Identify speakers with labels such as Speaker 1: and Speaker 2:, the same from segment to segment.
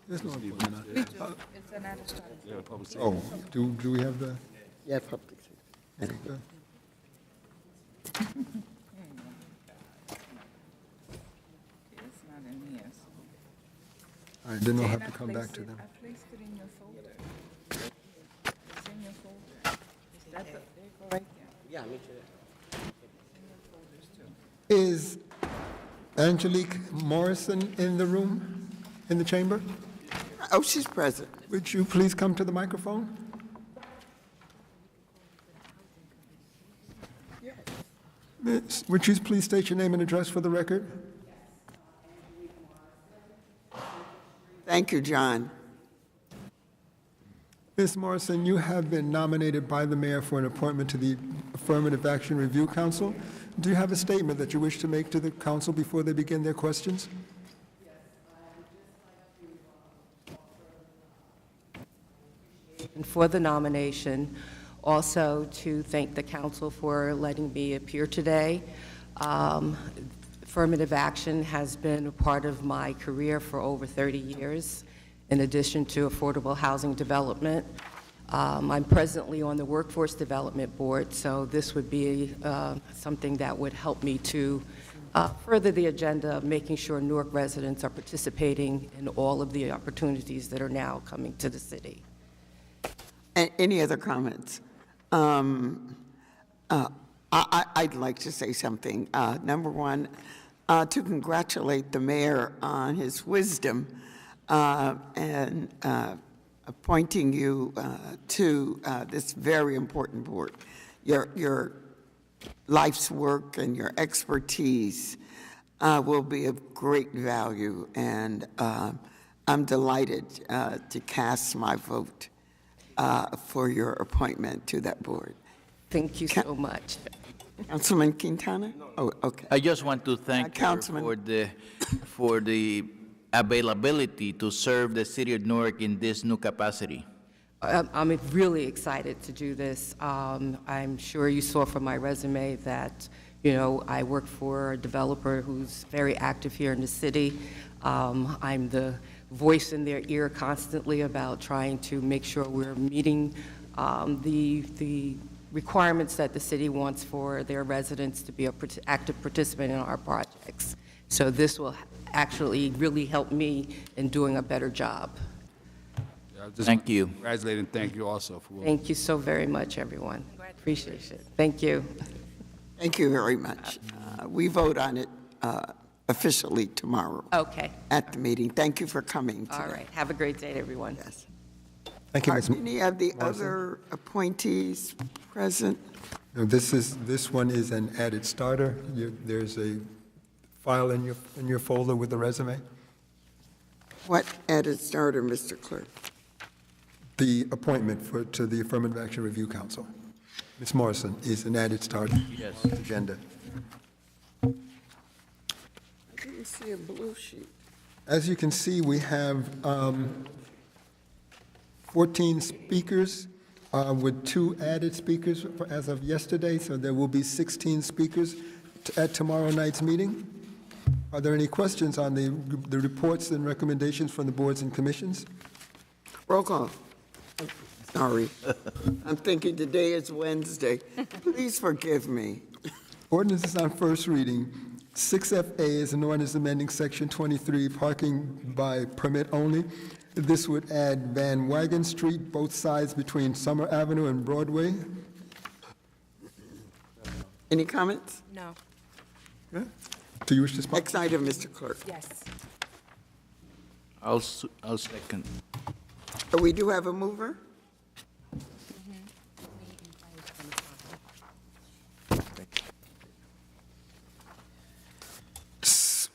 Speaker 1: There's no appointment on it.
Speaker 2: It's an added starter.
Speaker 1: Oh, do we have the?
Speaker 3: Yeah, public.
Speaker 2: It's not in here.
Speaker 1: All right, then I'll have
Speaker 2: And
Speaker 1: to come back to them.
Speaker 2: I placed it in your folder. It's in your folder. That's a, there you go, right there.
Speaker 3: Yeah, me too.
Speaker 1: Is Angelique Morrison in the room, in the chamber?
Speaker 3: Oh, she's present.
Speaker 1: Would you please come to the microphone? Miss, would you please state your name and address for the record?
Speaker 3: Thank you, John.
Speaker 1: Ms. Morrison, you have been nominated by the mayor for an appointment to the Affirmative Action Review Council. Do you have a statement that you wish to make to the council before they begin their questions?
Speaker 4: And for the nomination, also to thank the council for letting me appear today. Affirmative action has been a part of my career for over 30 years, in addition to affordable housing development. I'm presently on the Workforce Development Board, so this would be something that would help me to further the agenda of making sure Newark residents are participating in all of the opportunities that are now coming to the city.
Speaker 3: Any other comments? I'd like to say something. Number one, to congratulate the mayor on his wisdom and appointing you to this very important board. Your life's work and your expertise will be of great value, and I'm delighted to cast my vote for your appointment to that board.
Speaker 4: Thank you so much.
Speaker 3: Councilman Quintana? Oh, okay.
Speaker 5: I just want to thank you
Speaker 3: Councilman.
Speaker 5: for the availability to serve the city of Newark in this new capacity.
Speaker 4: I'm really excited to do this. I'm sure you saw from my resume that, you know, I work for a developer who's very active here in the city. I'm the voice in their ear constantly about trying to make sure we're meeting the requirements that the city wants for their residents to be an active participant in our projects. So this will actually really help me in doing a better job.
Speaker 5: Thank you.
Speaker 6: Congratulate and thank you also for.
Speaker 4: Thank you so very much, everyone. Appreciate it. Thank you.
Speaker 3: Thank you very much. We vote on it officially tomorrow
Speaker 4: Okay.
Speaker 3: at the meeting. Thank you for coming today.
Speaker 4: All right. Have a great day, everyone.
Speaker 3: Yes.
Speaker 1: Thank you,
Speaker 3: Are
Speaker 1: Ms.
Speaker 3: any of the
Speaker 1: Morrison.
Speaker 3: other appointees present?
Speaker 1: No, this one is an added starter. There's a file in your folder with the resume.
Speaker 3: What added starter, Mr. Clerk?
Speaker 1: The appointment to the Affirmative Action Review Council. Ms. Morrison is an added starter.
Speaker 5: Yes.
Speaker 1: on the agenda.
Speaker 3: I didn't see a blue sheet.
Speaker 1: As you can see, we have 14 speakers with 2 added speakers as of yesterday, so there will be 16 speakers at tomorrow night's meeting. Are there any questions on the reports and recommendations from the boards and commissions?
Speaker 3: Roll call. Sorry. I'm thinking today is Wednesday. Please forgive me.
Speaker 1: Ordinance is on first reading. 6FA is an ordinance amending Section 23, parking by permit only. This would add Van Wagon Street, both sides between Summer Avenue and Broadway.
Speaker 3: Any comments?
Speaker 2: No.
Speaker 1: Do you wish to speak?
Speaker 3: Next item, Mr. Clerk.
Speaker 2: Yes.
Speaker 5: I'll second.
Speaker 3: We do have a mover?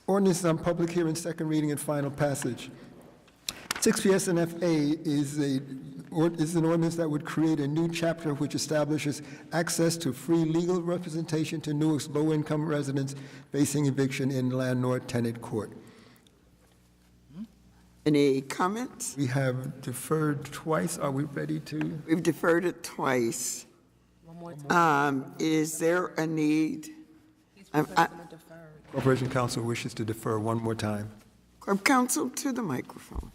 Speaker 1: Ordinance is on public hearing, second reading, and final passage. 6 PSNFA is an ordinance that would create a new chapter which establishes access to free legal representation to Newark's low-income residents facing eviction in landlord tenant court.
Speaker 3: Any comments?
Speaker 1: We have deferred twice. Are we ready to?
Speaker 3: We've deferred it twice.
Speaker 2: One more time.
Speaker 3: Is there a need?
Speaker 1: Corporation Council wishes to defer one more time.
Speaker 3: Corp Counsel to the microphone.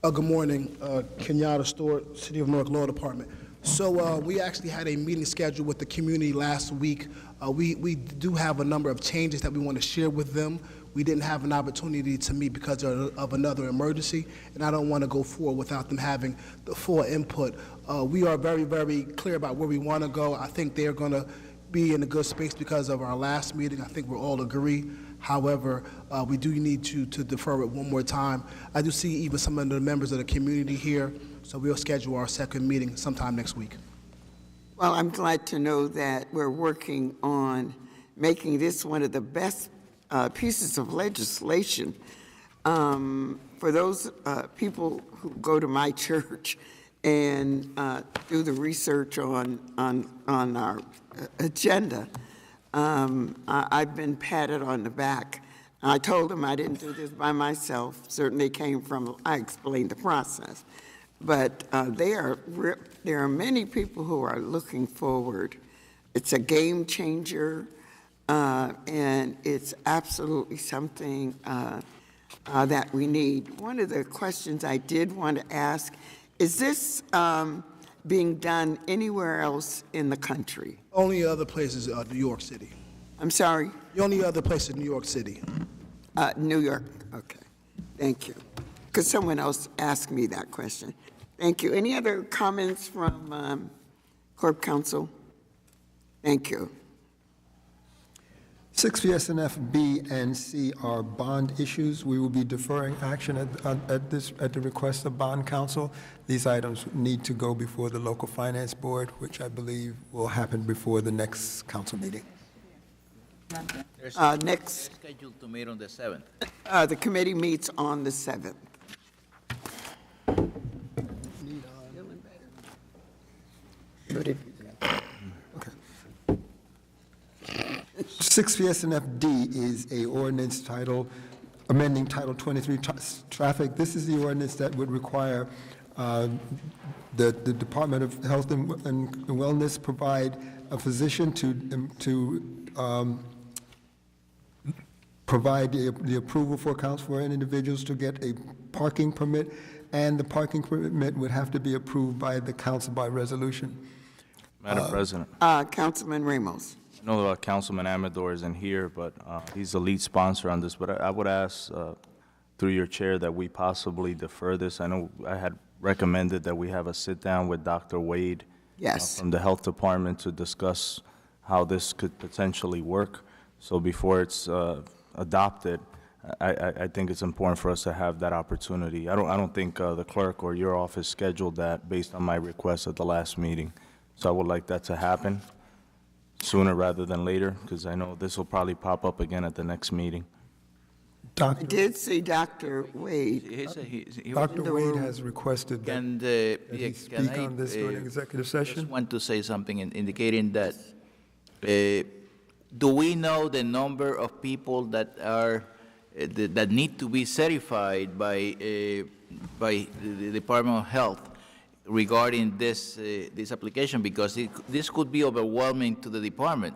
Speaker 7: Good morning, Kenyatta Stewart, City of Newark Law Department. So we actually had a meeting scheduled with the community last week. We do have a number of changes that we want to share with them. We didn't have an opportunity to meet because of another emergency, and I don't want to go forward without them having the full input. We are very, very clear about where we want to go. I think they're going to be in a good space because of our last meeting. I think we'll all agree. However, we do need to defer it one more time. I do see even some of the members of the community here, so we'll schedule our second meeting sometime next week.
Speaker 3: Well, I'm glad to know that we're working on making this one of the best pieces of legislation. For those people who go to my church and do the research on our agenda, I've been patted on the back. I told them I didn't do this by myself. Certainly came from, I explained the process. But there are many people who are looking forward. It's a game changer, and it's absolutely something that we need. One of the questions I did want to ask, is this being done anywhere else in the country?
Speaker 7: Only other places are New York City.
Speaker 3: I'm sorry?
Speaker 7: The only other place is New York City.
Speaker 3: New York, okay. Thank you. Because someone else asked me that question. Thank you. Any other comments from Corp Counsel? Thank you.
Speaker 1: 6 PSNF B and C are bond issues. We will be deferring action at the request of bond counsel. These items need to go before the local finance board, which I believe will happen before the next council meeting.
Speaker 3: Next,
Speaker 5: Scheduled to meet on the 7th.
Speaker 3: the committee meets on the 7th.
Speaker 1: 6 PSNF D is a ordinance title, amending Title 23 Traffic. This is the ordinance that would require the Department of Health and Wellness provide a physician to provide the approval for accounts for individuals to get a parking permit, and the parking permit would have to be approved by the council by resolution.
Speaker 8: Madam President,
Speaker 3: Councilman Ramos.
Speaker 8: I know Councilman Amador isn't here, but he's the lead sponsor on this, but I would ask, through your chair, that we possibly defer this. I know I had recommended that we have a sit-down with Dr. Wade
Speaker 3: Yes.
Speaker 8: from the Health Department to discuss how this could potentially work. So before it's adopted, I think it's important for us to have that opportunity. I don't think the clerk or your office scheduled that based on my request at the last meeting. So I would like that to happen sooner rather than later, because I know this will probably pop up again at the next meeting.
Speaker 3: I did see Dr. Wade.
Speaker 1: Dr. Wade has requested that that he
Speaker 5: Can
Speaker 1: speak on this during executive session.
Speaker 5: Just want to say something indicating that, do we know the number of people that are, that need to be certified by the Department of Health regarding this application? Because this could be overwhelming to the department.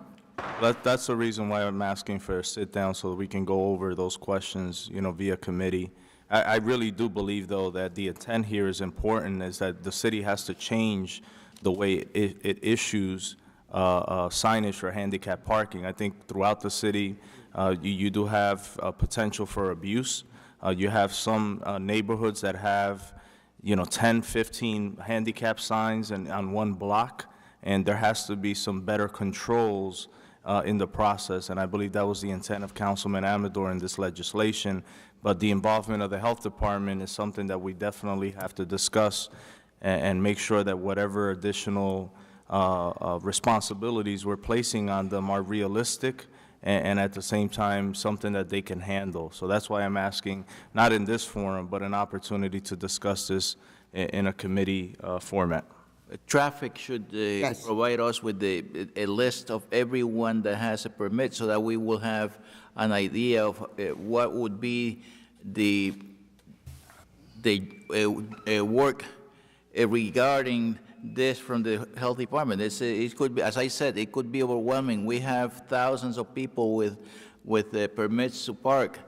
Speaker 8: That's the reason why I'm asking for a sit-down, so that we can go over those questions, via committee. I really do believe, though, that the intent here is important, is that the city has to change the way it issues signage for handicap parking. I think throughout the city, you do have potential for abuse. You have some neighborhoods that have, 10, 15 handicap signs on one block, and there has to be some better controls in the process, and I believe that was the intent of Councilman Amador in this legislation. But the involvement of the Health Department is something that we definitely have to discuss and make sure that whatever additional responsibilities we're placing on them are realistic and at the same time something that they can handle. So that's why I'm asking, not in this forum, but an opportunity to discuss this in a committee format.
Speaker 5: Traffic should
Speaker 3: Yes.
Speaker 5: provide us with a list of everyone that has a permit, so that we will have an idea of what would be the work regarding this from the health department. It could be, as I said, it could be overwhelming. We have thousands of people with permits to park,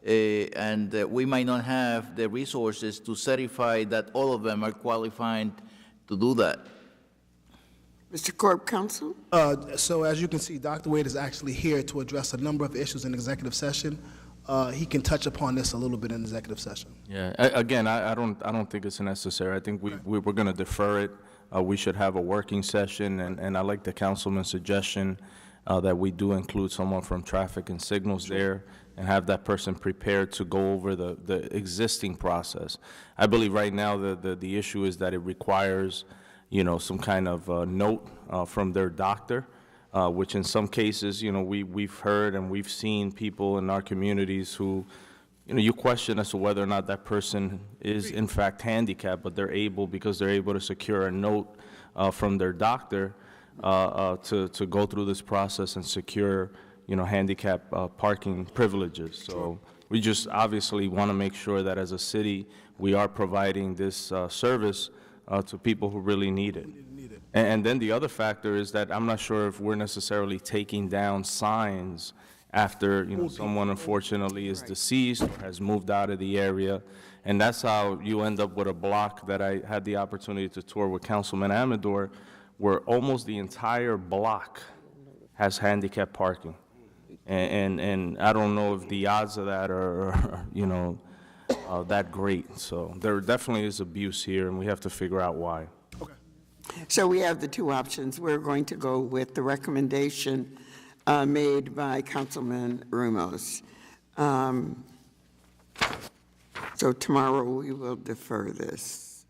Speaker 5: and we might not have the resources to certify that all of them are qualified to do that.
Speaker 3: Mr. Corp, counsel?
Speaker 7: So as you can see, Dr. Wade is actually here to address a number of issues in executive session. He can touch upon this a little bit in executive session.
Speaker 8: Yeah, again, I don't think it's necessary. I think we were going to defer it. We should have a working session, and I like the councilman's suggestion that we do include someone from traffic and signals there and have that person prepared to go over the existing process. I believe right now the issue is that it requires, some kind of note from their doctor, which in some cases, we've heard and we've seen people in our communities who, you question as to whether or not that person is in fact handicapped, but because they're able to secure a note from their doctor to go through this process and secure, handicap parking privileges. So we just obviously want to make sure that as a city, we are providing this service to people who really need it. And then the other factor is that I'm not sure if we're necessarily taking down signs after, someone unfortunately is deceased or has moved out of the area. And that's how you end up with a block that I had the opportunity to tour with Councilman Amador, where almost the entire block has handicap parking. And I don't know if the odds of that are, that great. So there definitely is abuse here, and we have to figure out why.
Speaker 3: So we have the two options. We're going to go with the recommendation made by Councilman Rumos. So tomorrow we will defer this.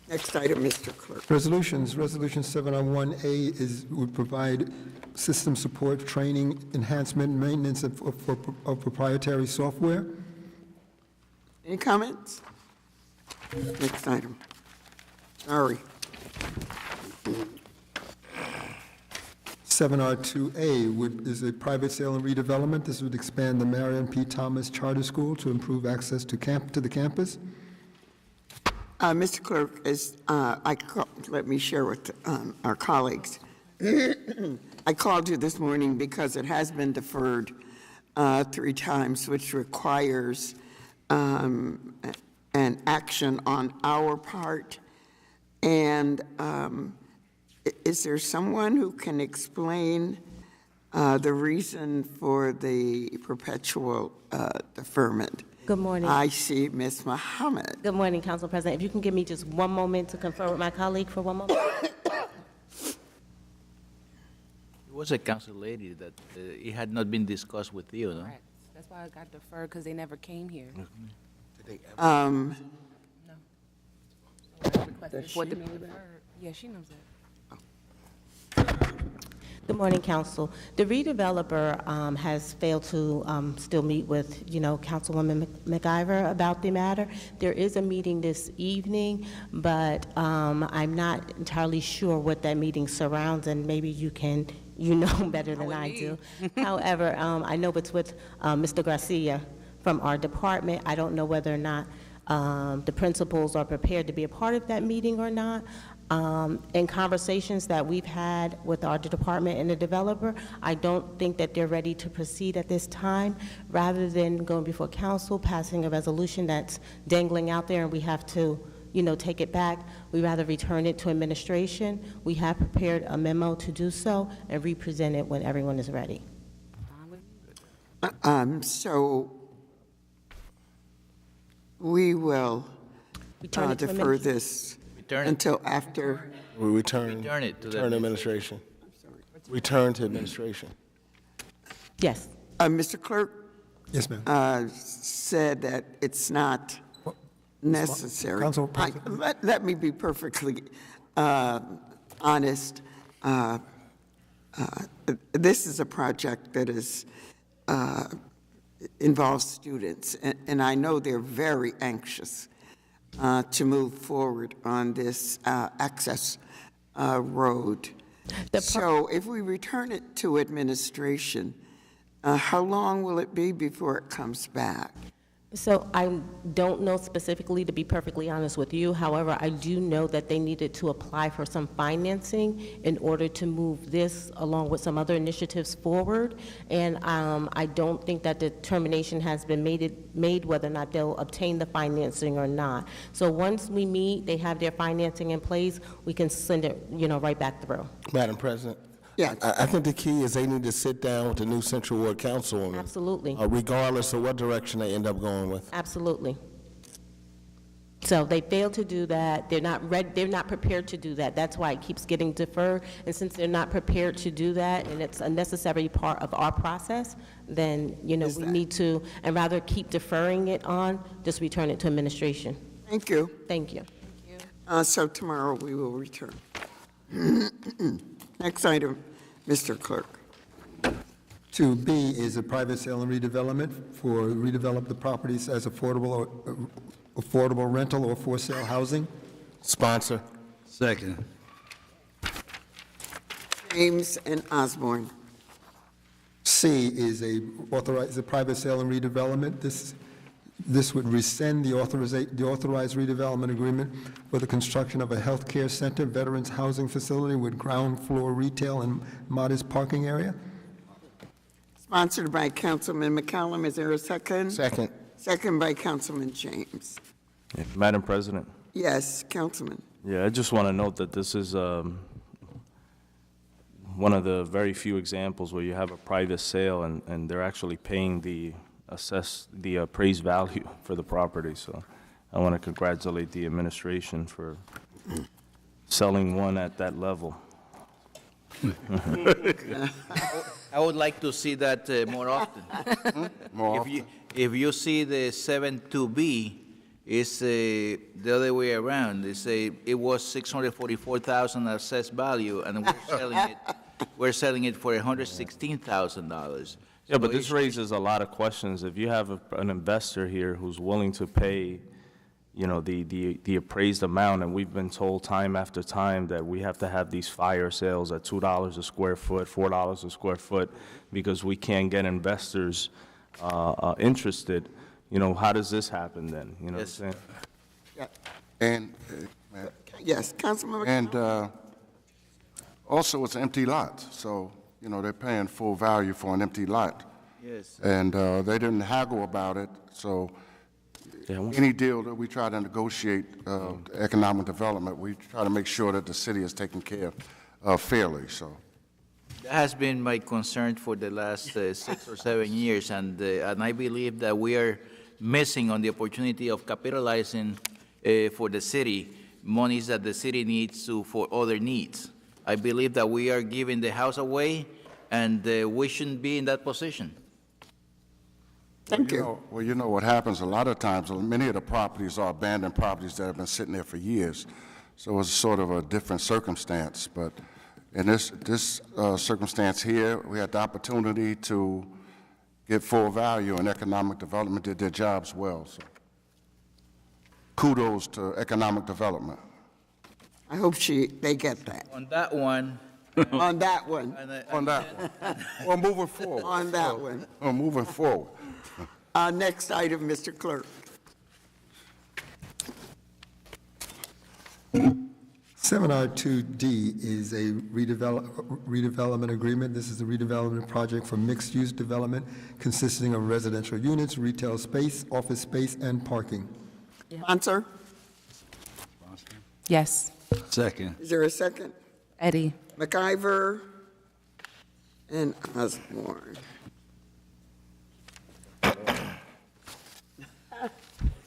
Speaker 3: Next item, Mr. Clerk.
Speaker 1: Resolutions. Resolution 701A would provide system support, training, enhancement, and maintenance of proprietary software.
Speaker 3: Any comments? Next item. Sorry.
Speaker 1: 7R2A is a private sale and redevelopment. This would expand the Marion P. Thomas Charter School to improve access to the campus.
Speaker 3: Mr. Clerk, let me share with our colleagues. I called you this morning because it has been deferred 3 times, which requires an action on our part. And is there someone who can explain the reason for the perpetual deferment?
Speaker 9: Good morning.
Speaker 3: I see Ms. Muhammad.
Speaker 9: Good morning, Council President. If you can give me just one moment to confer with my colleague for one moment.
Speaker 5: It was a council lady that it had not been discussed with you, no?
Speaker 2: Correct. That's why I got deferred, because they never came here.
Speaker 3: Um,
Speaker 2: For the deferred. Yeah, she knows that.
Speaker 9: Good morning, Council. The redeveloper has failed to still meet with, Councilwoman McIver about the matter. There is a meeting this evening, but I'm not entirely sure what that meeting surrounds, and maybe you know better than I do. However, I know it's with Mr. Garcia from our department. I don't know whether or not the principals are prepared to be a part of that meeting or not. In conversations that we've had with our department and the developer, I don't think that they're ready to proceed at this time. Rather than going before council, passing a resolution that's dangling out there and we have to, take it back, we rather return it to administration. We have prepared a memo to do so and re-present it when everyone is ready.
Speaker 3: So we will
Speaker 9: Return it to
Speaker 3: defer this until after.
Speaker 10: We return
Speaker 5: it to the
Speaker 10: administration. Return to administration.
Speaker 9: Yes.
Speaker 3: Mr. Clerk
Speaker 1: Yes, ma'am.
Speaker 3: said that it's not necessary.
Speaker 1: Council President.
Speaker 3: Let me be perfectly honest. This is a project that is involves students, and I know they're very anxious to move forward on this access road. So if we return it to administration, how long will it be before it comes back?
Speaker 9: So I don't know specifically, to be perfectly honest with you. However, I do know that they needed to apply for some financing in order to move this along with some other initiatives forward. And I don't think that determination has been made whether or not they'll obtain the financing or not. So once we meet, they have their financing in place, we can send it, right back through.
Speaker 10: Madam President?
Speaker 3: Yes.
Speaker 10: I think the key is they need to sit down with the new Central Ward Councilwoman.
Speaker 9: Absolutely.
Speaker 10: Regardless of what direction they end up going with.
Speaker 9: Absolutely. So they failed to do that. They're not prepared to do that. That's why it keeps getting deferred. And since they're not prepared to do that, and it's a necessary part of our process, then, we need to, and rather keep deferring it on, just return it to administration.
Speaker 3: Thank you.
Speaker 9: Thank you.
Speaker 3: So tomorrow we will return. Next item, Mr. Clerk.
Speaker 1: 2B is a private sale and redevelopment for redevelop the properties as affordable rental or for sale housing.
Speaker 10: Sponsor.
Speaker 6: Second.
Speaker 3: James and Osborne.
Speaker 1: C is a private sale and redevelopment. This would rescind the authorized redevelopment agreement for the construction of a healthcare center, veterans housing facility with ground floor retail and modest parking area.
Speaker 3: Sponsored by Councilman McCallum. Is there a second?
Speaker 10: Second.
Speaker 3: Second by Councilman James.
Speaker 8: Yeah, Madam President?
Speaker 3: Yes, Councilman.
Speaker 8: Yeah, I just want to note that this is one of the very few examples where you have a private sale and they're actually paying the appraised value for the property. So I want to congratulate the administration for selling one at that level.
Speaker 5: I would like to see that more often. If you see the 7-2B, it's the other way around. It was $644,000 assessed value, and we're selling it for $116,000.
Speaker 8: Yeah, but this raises a lot of questions. If you have an investor here who's willing to pay, the appraised amount, and we've been told time after time that we have to have these fire sales at $2 a square foot, $4 a square foot, because we can't get investors interested, how does this happen then? You know what I'm saying?
Speaker 11: And,
Speaker 3: Yes, Councilman McCallum.
Speaker 11: and also, it's an empty lot, so, they're paying full value for an empty lot.
Speaker 5: Yes.
Speaker 11: And they didn't haggle about it, so any deal that we try to negotiate economic development, we try to make sure that the city is taken care of fairly, so.
Speaker 5: That has been my concern for the last 6 or 7 years, and I believe that we are missing on the opportunity of capitalizing for the city, monies that the city needs for other needs. I believe that we are giving the house away, and we shouldn't be in that position.
Speaker 3: Thank you.
Speaker 11: Well, you know what happens a lot of times, many of the properties are abandoned properties that have been sitting there for years. So it's sort of a different circumstance. But in this circumstance here, we had the opportunity to get full value, and economic development did their jobs well. So kudos to economic development.
Speaker 3: I hope they get that.
Speaker 5: On that one.
Speaker 3: On that one.
Speaker 11: On that one. Well, moving forward.
Speaker 3: On that one.
Speaker 11: Moving forward.
Speaker 3: Next item, Mr. Clerk.
Speaker 1: 7R2D is a redevelopment agreement. This is a redevelopment project for mixed-use development consisting of residential units, retail space, office space, and parking.
Speaker 3: Sponsor?
Speaker 6: Yes. Second.
Speaker 3: Is there a second?
Speaker 2: Eddie.
Speaker 3: McIver and Osborne.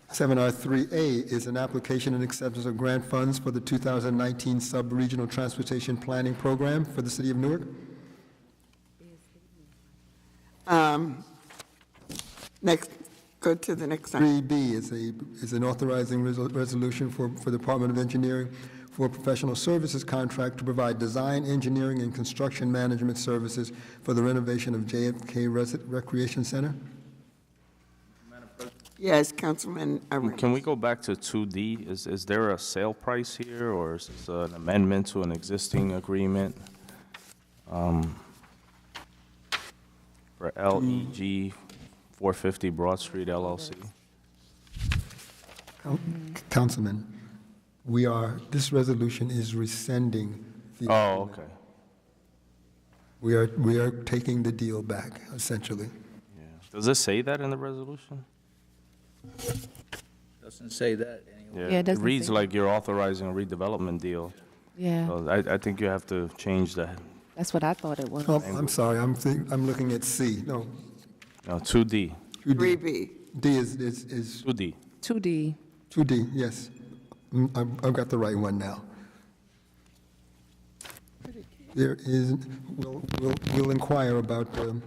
Speaker 1: 7R3A is an application and acceptance of grant funds for the 2019 Sub-Regional Transportation Planning Program for the City of Newark.
Speaker 3: Next, go to the next item.
Speaker 1: 3B is an authorizing resolution for the Department of Engineering for a professional services contract to provide design, engineering, and construction management services for the renovation of JFK Recreation Center.
Speaker 3: Yes, Councilman.
Speaker 8: Can we go back to 2D? Is there a sale price here, or is this an amendment to an existing agreement? For LEG 450 Broad Street LLC?
Speaker 1: Councilman, this resolution is rescinding the.
Speaker 8: Oh, okay.
Speaker 1: We are taking the deal back, essentially.
Speaker 8: Yeah. Does it say that in the resolution?
Speaker 5: Doesn't say that anyway.
Speaker 2: Yeah, it
Speaker 8: It
Speaker 2: doesn't
Speaker 8: reads
Speaker 2: say.
Speaker 8: like you're authorizing a redevelopment deal.
Speaker 2: Yeah,
Speaker 8: So I think you have to change that.
Speaker 2: that's what I thought it was.
Speaker 1: Oh, I'm sorry, I'm looking at C. No,
Speaker 8: No, 2D,
Speaker 3: 3B.
Speaker 1: D is
Speaker 8: 2D.
Speaker 2: 2D.
Speaker 1: 2D, yes. I've got the right one now. There is, we'll inquire about the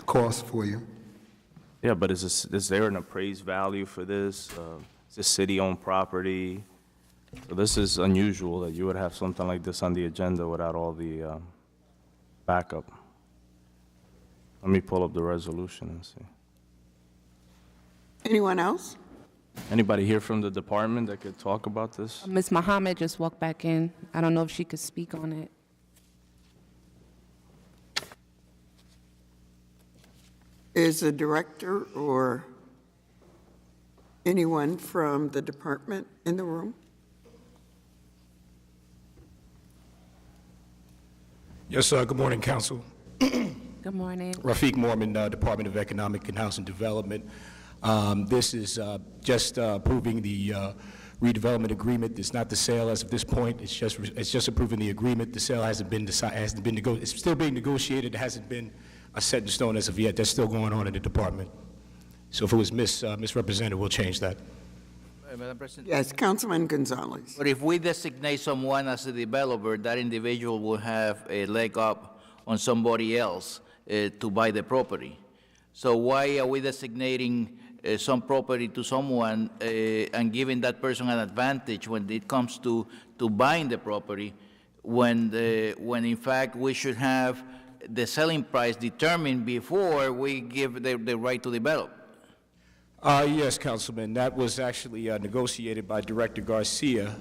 Speaker 1: cost for you.
Speaker 8: Yeah, but is there an appraised value for this? Is this city-owned property? So this is unusual that you would have something like this on the agenda without all the backup. Let me pull up the resolution and see.
Speaker 3: Anyone else?
Speaker 8: Anybody here from the department that could talk about this?
Speaker 2: Ms. Muhammad just walked back in. I don't know if she could speak on it.
Speaker 3: Is the director or anyone from the department in the room?
Speaker 12: Yes, sir. Good morning, Council.
Speaker 2: Good morning.
Speaker 12: Rafiq Mormon, Department of Economic and Housing Development. This is just approving the redevelopment agreement. It's not the sale as of this point. It's just approving the agreement. The sale hasn't been negotiated. It's still being negotiated. It hasn't been set in stone as of yet. That's still going on in the department. So if it was misrepresented, we'll change that.
Speaker 5: Madam President?
Speaker 3: Yes, Councilman Gonzalez.
Speaker 5: But if we designate someone as a developer, that individual will have a leg up on somebody else to buy the property. So why are we designating some property to someone and giving that person an advantage when it comes to buying the property, when in fact we should have the selling price determined before we give the right to develop?
Speaker 12: Yes, Councilman. That was actually negotiated by Director Garcia.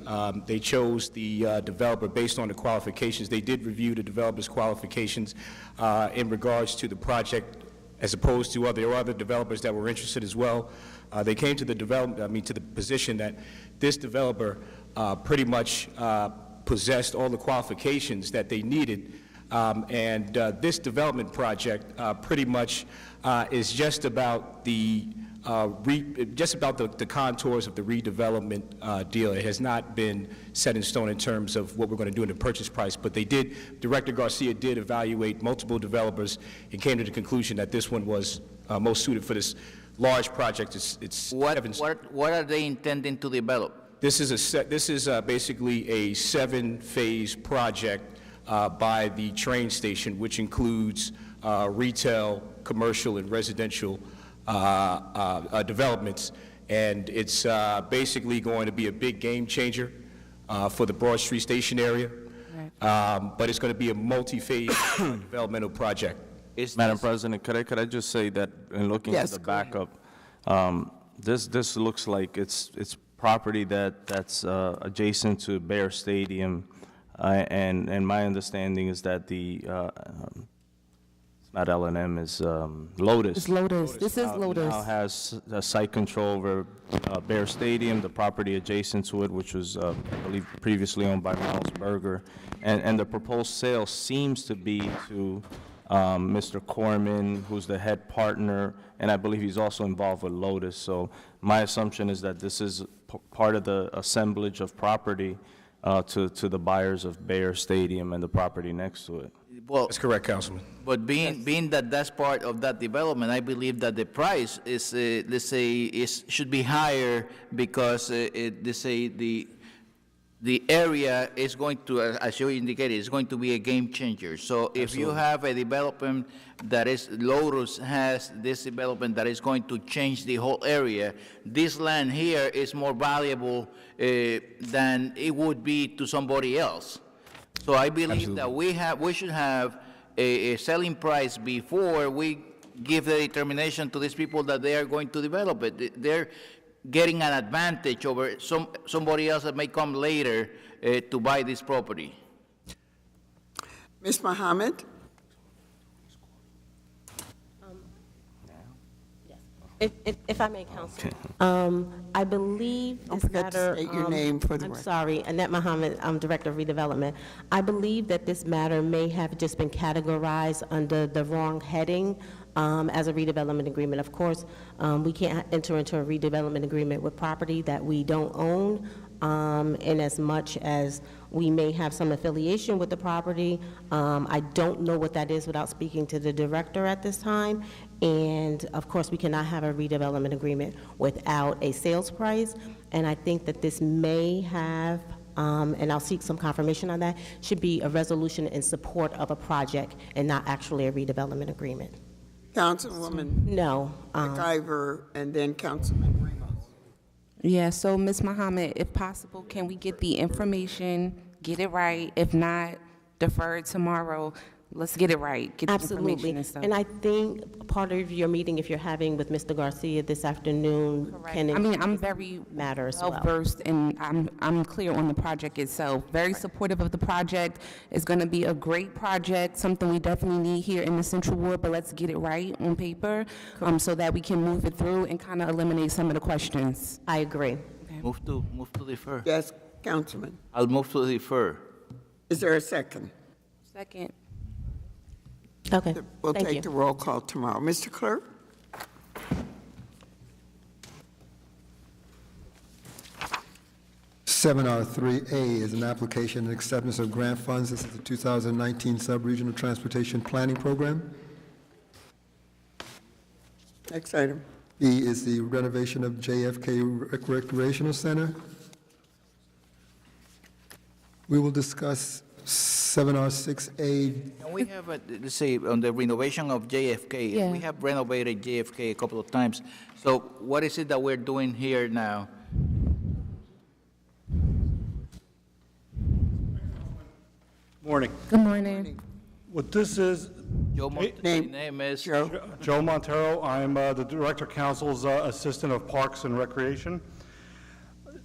Speaker 12: They chose the developer based on the qualifications. They did review the developer's qualifications in regards to the project, as opposed to other developers that were interested as well. They came to the to the position that this developer pretty much possessed all the qualifications that they needed. And this development project pretty much is just about the contours of the redevelopment deal. It has not been set in stone in terms of what we're going to do in the purchase price, but Director Garcia did evaluate multiple developers and came to the conclusion that this one was most suited for this large project.
Speaker 5: What are they intending to develop?
Speaker 12: This is basically a 7-phase project by the train station, which includes retail, commercial, and residential developments, and it's basically going to be a big game changer for the Broad Street Station area, but it's going to be a multi-phase developmental project.
Speaker 8: Madam President, could I just say that in looking at the backup, this looks like it's property that's adjacent to Bear Stadium, and my understanding is that it's not L&M, it's Lotus.
Speaker 2: It's Lotus. This is Lotus.
Speaker 8: Now has site control over Bear Stadium, the property adjacent to it, which was, I believe, previously owned by Miles Berger. And the proposed sale seems to be to Mr. Corman, who's the head partner, and I believe he's also involved with Lotus. So my assumption is that this is part of the assemblage of property to the buyers of Bear Stadium and the property next to it.
Speaker 5: Well,
Speaker 12: That's correct, Councilman.
Speaker 5: but being that that's part of that development, I believe that the price is, let's say, should be higher because, let's say, the area is going to, as you indicated, is going to be a game changer. So if you have a development that is, Lotus has this development that is going to change the whole area, this land here is more valuable than it would be to somebody else. So I believe that we should have a selling price before we give the determination to these people that they are going to develop it. They're getting an advantage over somebody else that may come later to buy this property.
Speaker 3: Ms. Muhammad?
Speaker 9: If I may, Counsel. I believe
Speaker 3: Don't
Speaker 9: this
Speaker 3: forget to
Speaker 9: matter.
Speaker 3: state your name for the
Speaker 9: I'm
Speaker 3: record.
Speaker 9: sorry, Annette Muhammad, I'm Director of Redevelopment. I believe that this matter may have just been categorized under the wrong heading as a redevelopment agreement. Of course, we can't enter into a redevelopment agreement with property that we don't own, in as much as we may have some affiliation with the property. I don't know what that is without speaking to the director at this time. And of course, we cannot have a redevelopment agreement without a sales price. And I think that this may have, and I'll seek some confirmation on that, should be a resolution in support of a project and not actually a redevelopment agreement.
Speaker 3: Councilwoman
Speaker 9: No.
Speaker 3: McIver, and then Councilman Ramos.
Speaker 13: Yeah, so Ms. Muhammad, if possible, can we get the information, get it right? If not, defer it tomorrow. Let's get it right, get the
Speaker 9: Absolutely.
Speaker 13: information and stuff.
Speaker 9: And I think part of your meeting, if you're having with Mr. Garcia this afternoon, can
Speaker 13: I mean, I'm very
Speaker 9: matter as well.
Speaker 13: well-versed, and I'm clear on the project itself. Very supportive of the project. It's going to be a great project, something we definitely need here in the Central Ward, but let's get it right on paper so that we can move it through and kind of eliminate some of the questions.
Speaker 9: I agree.
Speaker 5: Move to defer.
Speaker 3: Yes, Councilman.
Speaker 5: I'll move to defer.
Speaker 3: Is there a second?
Speaker 13: Second.
Speaker 9: Okay,
Speaker 3: We'll
Speaker 9: thank you.
Speaker 3: take the roll call tomorrow. Mr. Clerk?
Speaker 1: Seven R 3A is an application and acceptance of grant funds. This is the 2019 Sub-Regional Transportation Planning Program.
Speaker 3: Next item.
Speaker 1: B is the renovation of JFK Recreational Center. We will discuss 7R6A.
Speaker 5: And we have, let's say, on the renovation of JFK,
Speaker 13: Yeah.
Speaker 5: we have renovated JFK a couple of times. So what is it that we're doing here now?
Speaker 14: Morning.
Speaker 13: Good morning.
Speaker 14: What this is,
Speaker 5: Joe name is?
Speaker 14: Joe Montero, I'm the Director Council's Assistant of Parks and Recreation.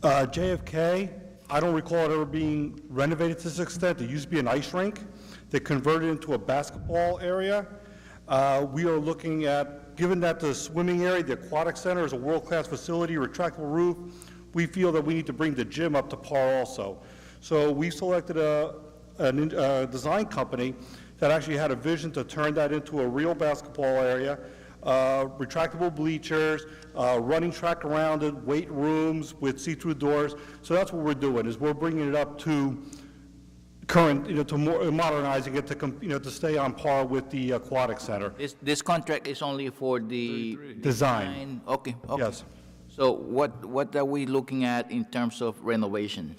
Speaker 14: JFK, I don't recall it ever being renovated to this extent. It used to be an ice rink. They converted it into a basketball area. We are looking at, given that the swimming area, the aquatic center is a world-class facility, retractable roof, we feel that we need to bring the gym up to par also. So we selected a design company that actually had a vision to turn that into a real basketball area, retractable bleachers, running track around it, weight rooms with see-through doors. So that's what we're doing, is we're bringing it up to current, to more, modernizing it to, to stay on par with the aquatic center.
Speaker 5: This contract is only for the
Speaker 14: Design.
Speaker 5: Okay, okay.
Speaker 14: Yes.
Speaker 5: So what are we looking at in terms of renovation?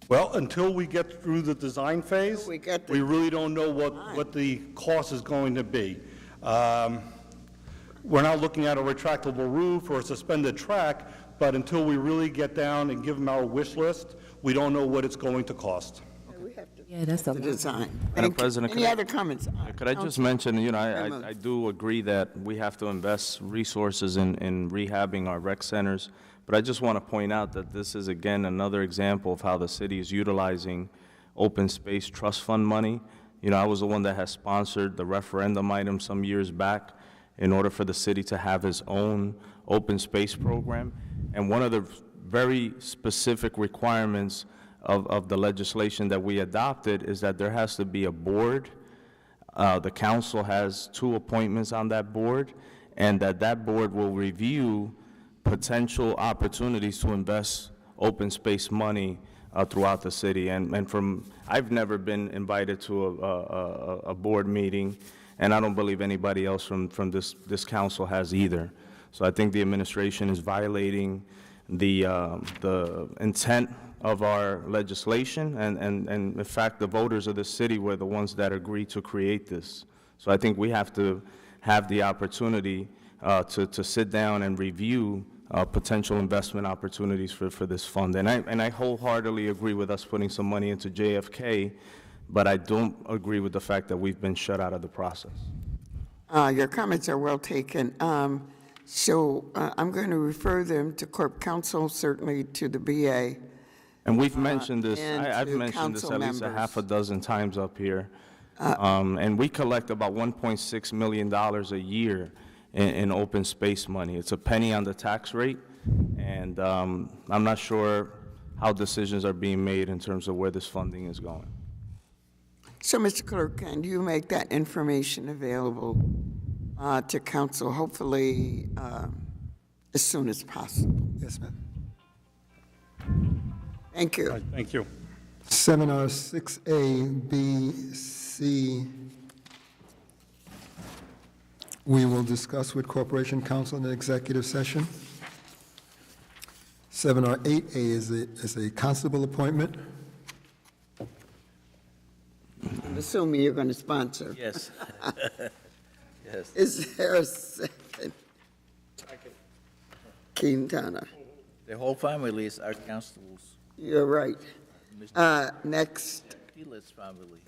Speaker 14: Well, until we get through the design phase,
Speaker 3: We get the
Speaker 14: we really don't know what the cost is going to be. We're not looking at a retractable roof or a suspended track, but until we really get down and give them our wish list, we don't know what it's going to cost.
Speaker 3: We have to
Speaker 13: Yeah, that's a
Speaker 3: the
Speaker 13: lot.
Speaker 3: design.
Speaker 8: Madam President,
Speaker 3: Any
Speaker 8: could I-
Speaker 3: other comments?
Speaker 8: Could I just mention, I do agree that we have to invest resources in rehabbing our rec centers, but I just want to point out that this is, again, another example of how the city is utilizing open space trust fund money. I was the one that has sponsored the referendum item some years back in order for the city to have its own open space program. And one of the very specific requirements of the legislation that we adopted is that there has to be a board. The council has 2 appointments on that board, and that board will review potential opportunities to invest open space money throughout the city. And I've never been invited to a board meeting, and I don't believe anybody else from this council has either. So I think the administration is violating the intent of our legislation, and in fact, the voters of the city were the ones that agreed to create this. So I think we have to have the opportunity to sit down and review potential investment opportunities for this fund. And I wholeheartedly agree with us putting some money into JFK, but I don't agree with the fact that we've been shut out of the process.
Speaker 3: Your comments are well taken. So I'm going to refer them to Corp Counsel, certainly to the BA.
Speaker 8: And we've mentioned this,
Speaker 3: and
Speaker 8: I've
Speaker 3: to
Speaker 8: mentioned this
Speaker 3: council
Speaker 8: at least a
Speaker 3: members.
Speaker 8: half a dozen times up here. And we collect about $1.6 million a year in open space money. It's a penny on the tax rate, and I'm not sure how decisions are being made in terms of where this funding is going.
Speaker 3: So, Mr. Clerk, can you make that information available to council, hopefully as soon as possible?
Speaker 1: Yes, ma'am.
Speaker 3: Thank you.
Speaker 14: All right, thank you.
Speaker 1: Seminar 6A, B, C, we will discuss with Corporation Counsel in the executive session. Seminar 8A is a constable appointment.
Speaker 3: I'm assuming you're going to sponsor.
Speaker 5: Yes. Yes.
Speaker 3: Is there a second? Quintana.
Speaker 5: The whole families are constables.
Speaker 3: You're right. Next.
Speaker 5: Tila's family.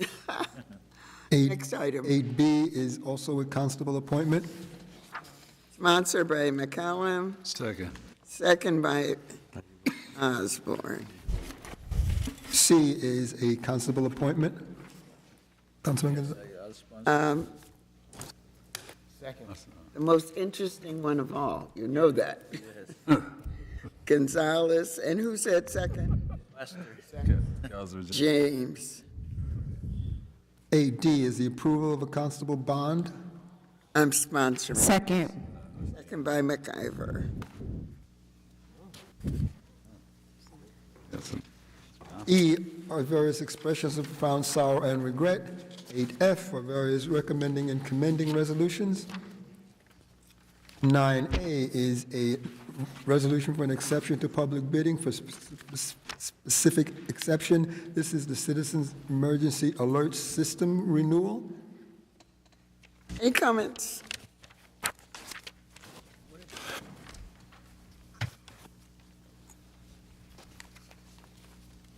Speaker 3: Next item.
Speaker 1: 8B is also a constable appointment.
Speaker 3: Sponsored by McCallum,
Speaker 6: Second.
Speaker 3: second by Osborne.
Speaker 1: C is a constable appointment. Councilman Gonzalez?
Speaker 3: The most interesting one of all, you know that. Gonzalez, and who said second? James.
Speaker 1: 8D is the approval of a constable bond.
Speaker 3: I'm sponsoring.
Speaker 13: Second.
Speaker 3: Second by McIver.
Speaker 1: E are various expressions of profound sorrow and regret. 8F are various recommending and commending resolutions. 9A is a resolution for an exception to public bidding for specific exception. This is the Citizens Emergency Alert System renewal.
Speaker 3: Any comments?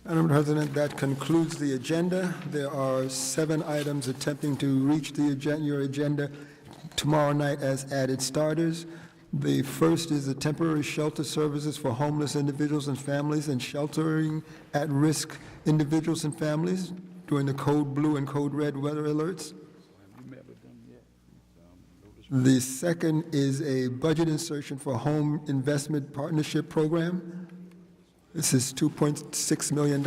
Speaker 1: Madam President, that concludes the agenda. There are 7 items attempting to reach the your agenda tomorrow night as added starters. The first is the temporary shelter services for homeless individuals and families and sheltering at-risk individuals and families during the code blue and code red weather alerts. The second is a budget insertion for home investment partnership program. This is $2.6 million.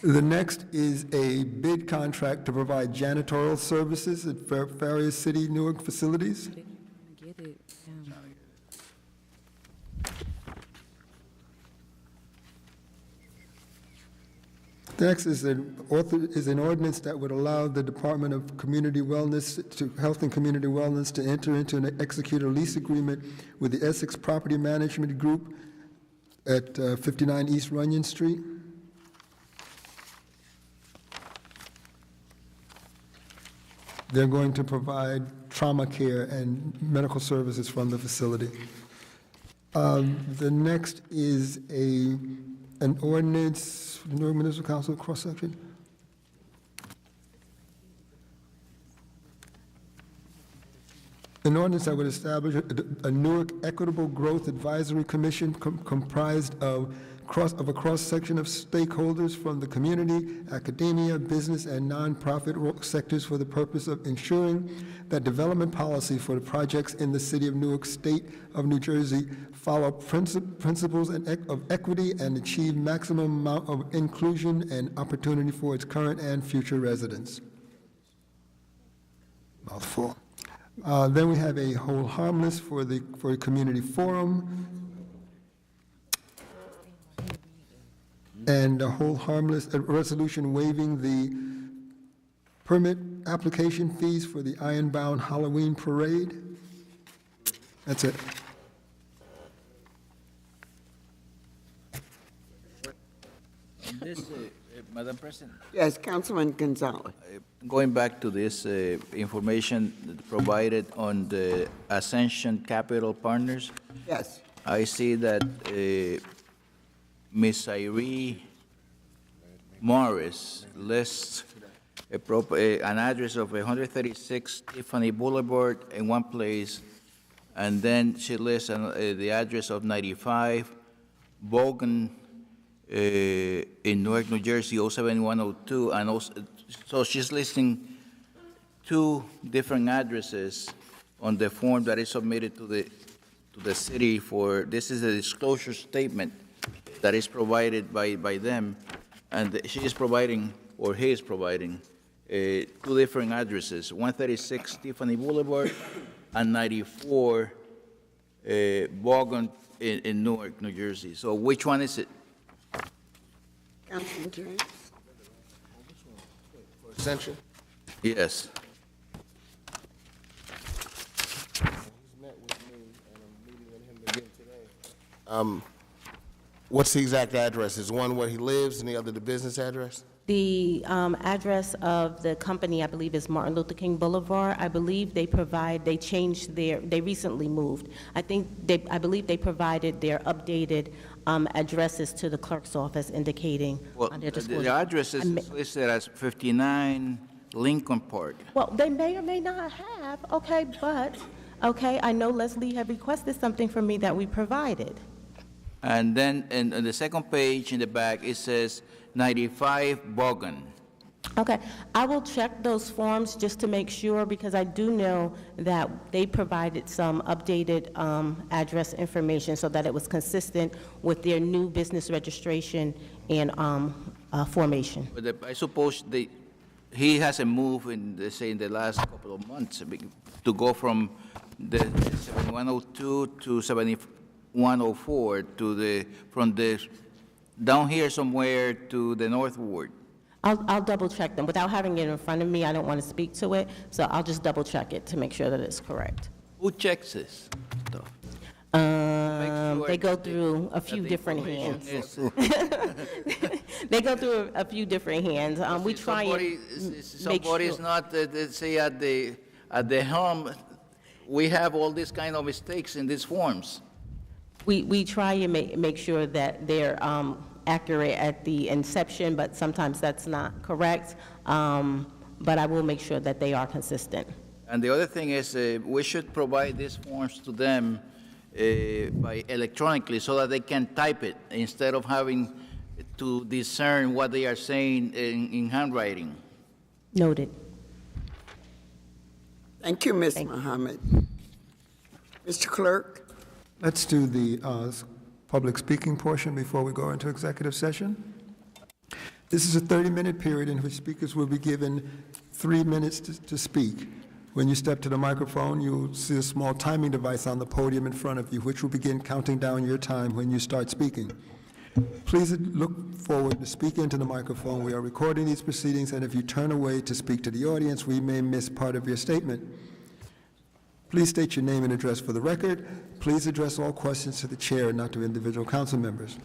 Speaker 1: The next is a bid contract to provide janitorial services at various city Newark facilities.
Speaker 13: Get it.
Speaker 1: The next is an ordinance that would allow the Department of Community Wellness, Health and Community Wellness, to enter into and execute a lease agreement with the Essex Property Management Group at 59 East Runyon Street. They're going to provide trauma care and medical services from the facility. The next is an ordinance, Newark Municipal Council cross-section. An ordinance that would establish a Newark Equitable Growth Advisory Commission comprised of a cross-section of stakeholders from the community, academia, business, and nonprofit sectors for the purpose of ensuring that development policy for the projects in the city of Newark, state of New Jersey, follow principles of equity and achieve maximum amount of inclusion and opportunity for its current and future residents. Mouthful. Then we have a hold harmless for a community forum, and a hold harmless resolution waiving the permit application fees for the Ironbound Halloween Parade. That's it.
Speaker 5: This, Madam President,
Speaker 3: Yes, Councilman Gonzalez.
Speaker 5: going back to this information provided on the Ascension Capital Partners,
Speaker 3: Yes.
Speaker 5: I see that Ms. Irene Morris lists an address of 136 Tiffany Boulevard in one place, and then she lists the address of 95 Bogan in Newark, New Jersey, 07102, and also, so she's listing two different addresses on the form that is submitted to the city for, this is a disclosure statement that is provided by them, and she is providing, or he is providing, two different addresses, 136 Tiffany Boulevard and 94 Vaughan in Newark, New Jersey. So which one is it?
Speaker 3: Councilman James?
Speaker 10: Extension?
Speaker 5: Yes.
Speaker 10: What's the exact address? Is one where he lives and the other the business address?
Speaker 9: The address of the company, I believe, is Martin Luther King Boulevard. I believe they changed they recently moved. I believe they provided their updated addresses to the clerk's office indicating
Speaker 5: Well,
Speaker 9: on their disclosure.
Speaker 5: the address is listed as 59 Lincoln Park.
Speaker 9: Well, they may or may not have, okay, but, okay, I know Leslie had requested something from me that we provided.
Speaker 5: And then, on the second page in the back, it says 95 Vaughan.
Speaker 9: Okay, I will check those forms just to make sure, because I do know that they provided some updated address information so that it was consistent with their new business registration and formation.
Speaker 5: But I suppose he hasn't moved in, say, in the last couple of months to go from the 7102 to 7104 to from the down here somewhere to the North Ward.
Speaker 9: I'll double check them. Without having it in front of me, I don't want to speak to it, so I'll just double check it to make sure that it's correct.
Speaker 5: Who checks this stuff?
Speaker 9: They go through a few different hands. They go through a few different hands. We try and make
Speaker 5: Somebody's
Speaker 9: sure.
Speaker 5: not, say, at the helm. We have all these kind of mistakes in these forms.
Speaker 9: We try and make sure that they're accurate at the inception, but sometimes that's not correct. But I will make sure that they are consistent.
Speaker 5: And the other thing is, we should provide these forms to them by electronically so that they can type it instead of having to discern what they are saying in handwriting.
Speaker 9: Noted.
Speaker 3: Thank you, Ms. Muhammad. Mr. Clerk?
Speaker 1: Let's do the public speaking portion before we go into executive session. This is a 30-minute period in which speakers will be given 3 minutes to speak. When you step to the microphone, you'll see a small timing device on the podium in front of you, which will begin counting down your time when you start speaking. Please look forward to speak into the microphone. We are recording these proceedings, and if you turn away to speak to the audience, we may miss part of your statement. Please state your name and address for the record. Please address all questions to the chair, not to individual council members.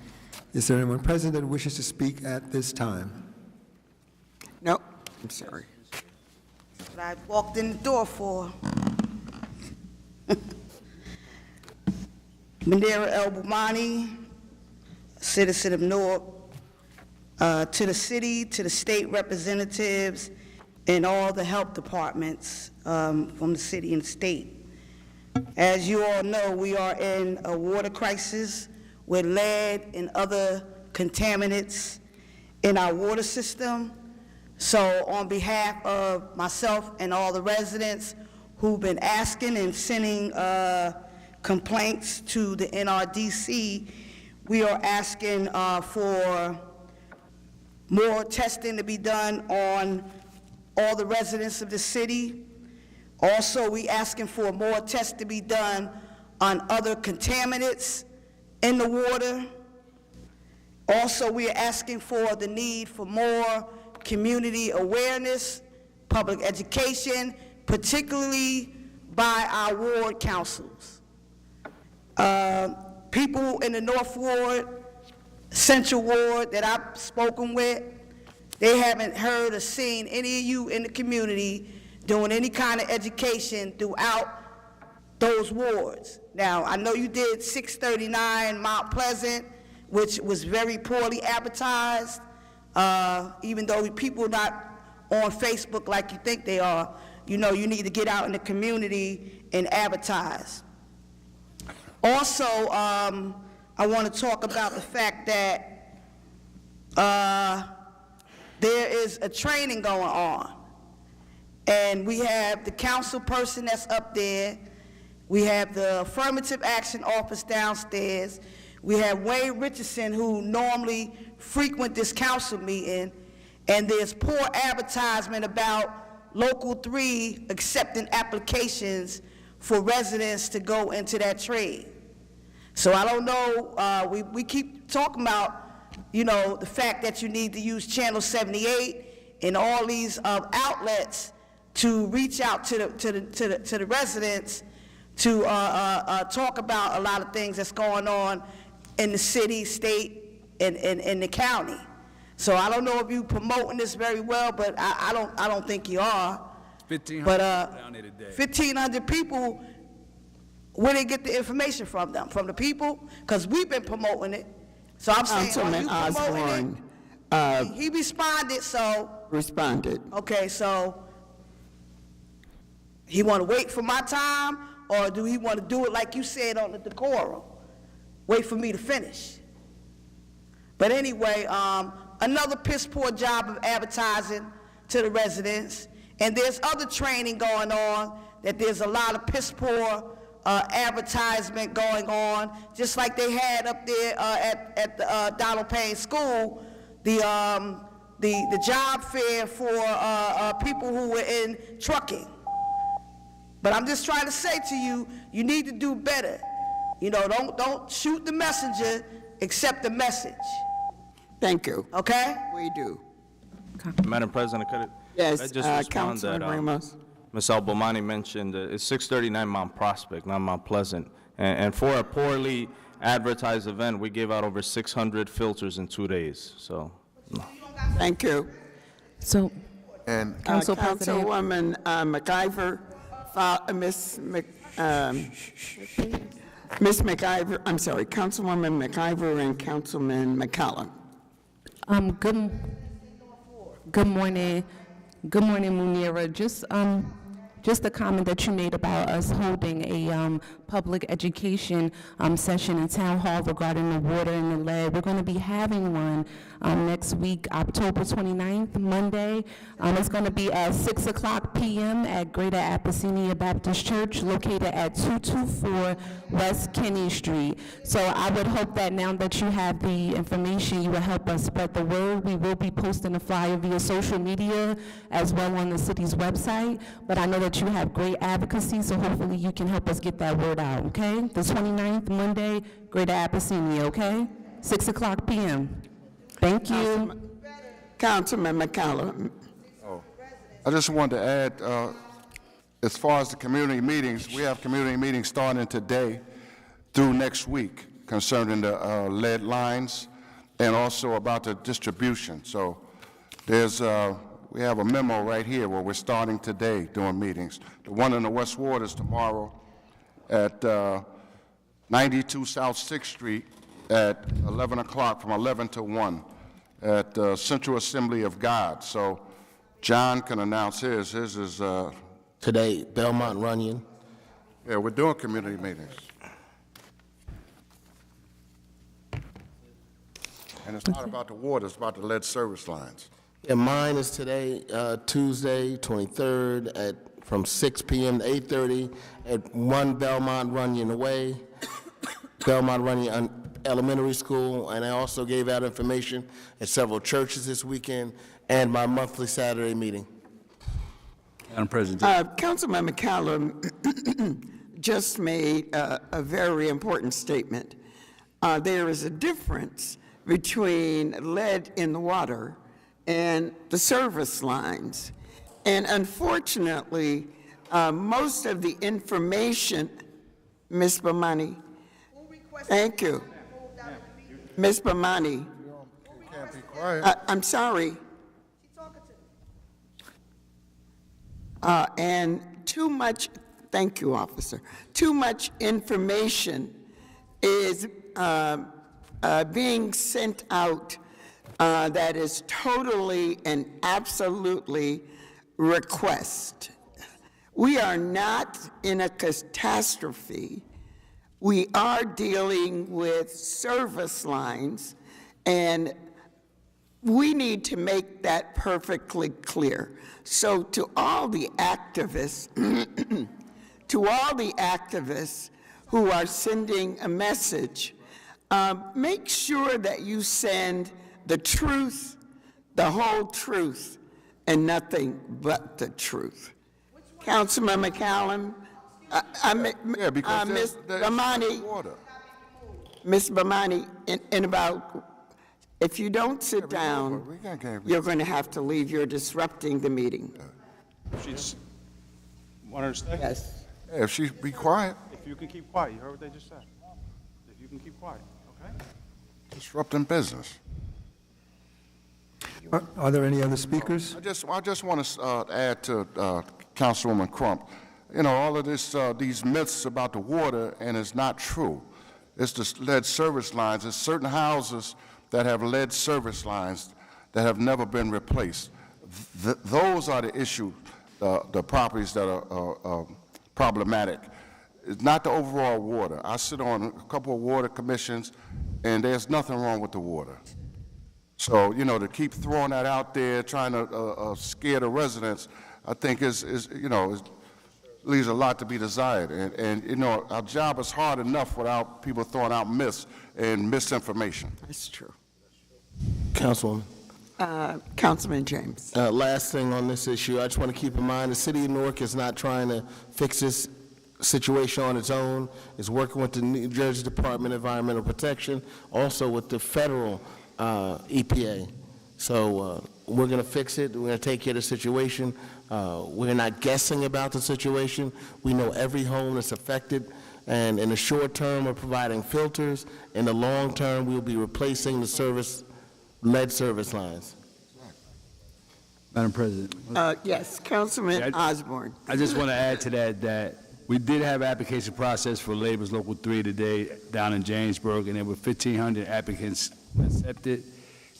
Speaker 1: Is there anyone present that wishes to speak at this time?
Speaker 3: No, I'm sorry.
Speaker 15: What I walked in the door for. Mandera El Bumani, citizen of Newark, to the city, to the state representatives, and all the health departments from the city and state. As you all know, we are in a water crisis with lead and other contaminants in our water system. So on behalf of myself and all the residents who've been asking and sending complaints to the NRDC, we are asking for more testing to be done on all the residents of the city. Also, we asking for more tests to be done on other contaminants in the water. Also, we are asking for the need for more community awareness, public education, particularly by our ward councils. People in the North Ward, Central Ward that I've spoken with, they haven't heard or seen any of you in the community doing any kind of education throughout those wards. Now, I know you did 639 Mount Pleasant, which was very poorly advertised, even though people are not on Facebook like you think they are. You know, you need to get out in the community and advertise. Also, I want to talk about the fact that there is a training going on. And we have the council person that's up there. We have the affirmative action office downstairs. We have Wayne Richardson, who normally frequent this council meeting, and there's poor advertisement about Local 3 accepting applications for residents to go into that trade. So I don't know, we keep talking about, you know, the fact that you need to use Channel 78 and all these outlets to reach out to the residents to talk about a lot of things that's going on in the city, state, and the county. So I don't know if you're promoting this very well, but I don't think you are.
Speaker 6: 1,500
Speaker 15: But
Speaker 6: down there today.
Speaker 15: 1,500 people, where they get the information from them? From the people? Because we've been promoting it. So I'm saying, are
Speaker 3: Councilman
Speaker 15: you promoting
Speaker 3: Osborne,
Speaker 15: it? He responded, so,
Speaker 3: responded.
Speaker 15: okay, so he want to wait for my time, or do he want to do it like you said on the decorum? Wait for me to finish. But anyway, another piss poor job of advertising to the residents. And there's other training going on, that there's a lot of piss poor advertisement going on, just like they had up there at the Donald Payne School, the job fair for people who were in trucking. But I'm just trying to say to you, you need to do better. You know, don't shoot the messenger, accept the message.
Speaker 3: Thank you.
Speaker 15: Okay?
Speaker 3: We do.
Speaker 8: Madam President, could
Speaker 3: Yes,
Speaker 8: I just respond
Speaker 3: Councilman
Speaker 8: that
Speaker 3: Ramos.
Speaker 8: Ms. Albomani mentioned it's 639 Mount Prospect, not Mount Pleasant. And for a poorly advertised event, we gave out over 600 filters in 2 days, so.
Speaker 3: Thank you.
Speaker 13: So,
Speaker 11: And
Speaker 13: Council President.
Speaker 3: Councilwoman McIver, Ms. McIver, I'm sorry, Councilwoman McIver and Councilman McCallum.
Speaker 13: Good morning. Good morning, Munira. Just a comment that you made about us holding a public education session in Town Hall regarding the water and the lead. We're going to be having one next week, October 29th, Monday. It's going to be at 6 o'clock p.m. at Greater Abyssinia Baptist Church, located at 224 West Kenny Street. So I would hope that now that you have the information, you will help us spread the word. We will be posting a flyer via social media as well on the city's website, but I know that you have great advocacy, so hopefully you can help us get that word out, okay? The 29th, Monday, Greater Abyssinia, okay? 6 o'clock p.m. Thank you.
Speaker 3: Councilman McCallum.
Speaker 11: I just wanted to add, as far as the community meetings, we have community meetings starting today through next week concerning the lead lines and also about the distribution. So there's, we have a memo right here where we're starting today doing meetings. The one in the West Ward is tomorrow at 92 South 6th Street at 11 o'clock, from 11 to 1 at Central Assembly of God. So John can announce his. His is
Speaker 10: Today, Belmont Runyon.
Speaker 11: yeah, we're doing community meetings. And it's not about the water, it's about the lead service lines.
Speaker 10: And mine is today, Tuesday, 23rd, from 6 p.m. to 8:30 at 1 Belmont Runyon away, Belmont Runyon Elementary School, and I also gave out information at several churches this weekend and my monthly Saturday meeting.
Speaker 6: Madam President.
Speaker 3: Councilman McCallum just made a very important statement. There is a difference between lead in the water and the service lines. And unfortunately, most of the information, Ms. Bomani, thank you. Ms. Bomani,
Speaker 11: Can't be quiet.
Speaker 3: I'm sorry. And too much, thank you, officer, too much information is being sent out that is totally and absolutely request. We are not in a catastrophe. We are dealing with service lines, and we need to make that perfectly clear. So to all the activists, who are sending a message, make sure that you send the truth, the whole truth, and nothing but the truth. Councilman McCallum, Ms. Bamani, Ms. Bamani, in about, if you don't sit down, you're going to have to leave. You're disrupting the meeting.
Speaker 14: She's, want her to stay?
Speaker 3: Yes.
Speaker 11: If she be quiet,
Speaker 14: If you can keep quiet, you heard what they just said. If you can keep quiet, okay?
Speaker 11: disrupting business.
Speaker 1: Are there any other speakers?
Speaker 11: I just want to add to Councilwoman Crump. You know, all of this, these myths about the water, and it's not true. It's the lead service lines. There's certain houses that have lead service lines that have never been replaced. Those are the issue, the properties that are problematic. It's not the overall water. I sit on a couple of water commissions, and there's nothing wrong with the water. So, you know, to keep throwing that out there, trying to scare the residents, I think leaves a lot to be desired. And, you know, our job is hard enough without people throwing out myths and misinformation.
Speaker 3: That's true.
Speaker 10: Councilwoman.
Speaker 3: Councilman James.
Speaker 10: Last thing on this issue, I just want to keep in mind the city of Newark is not trying to fix this situation on its own. It's working with the New Jersey Department of Environmental Protection, also with the federal EPA. So we're going to fix it. We're going to take care of the situation. We're not guessing about the situation. We know every home that's affected. And in the short term, we're providing filters. In the long term, we'll be replacing the lead service lines.
Speaker 6: Madam President.
Speaker 3: Yes, Councilman Osborne.
Speaker 6: I just want to add to that we did have application process for Labor's Local 3 today down in Jamesburg, and there were 1,500 applicants accepted,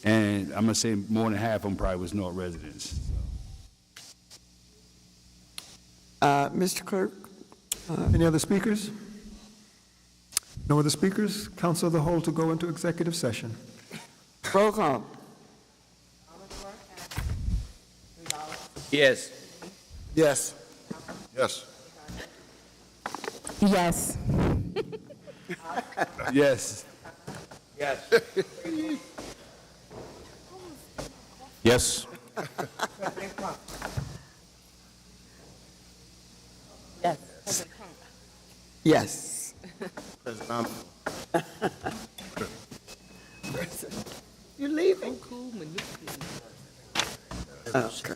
Speaker 6: and I'm going to say more than half of them probably was North residents.
Speaker 3: Mr. Clerk?
Speaker 1: Any other speakers? No other speakers? Council of the whole to go into executive session.
Speaker 3: Roll call.
Speaker 5: Yes.
Speaker 10: Yes.
Speaker 11: Yes.
Speaker 13: Yes.
Speaker 6: Yes.
Speaker 5: Yes.
Speaker 8: Yes.
Speaker 3: Yes. You're leaving? Okay.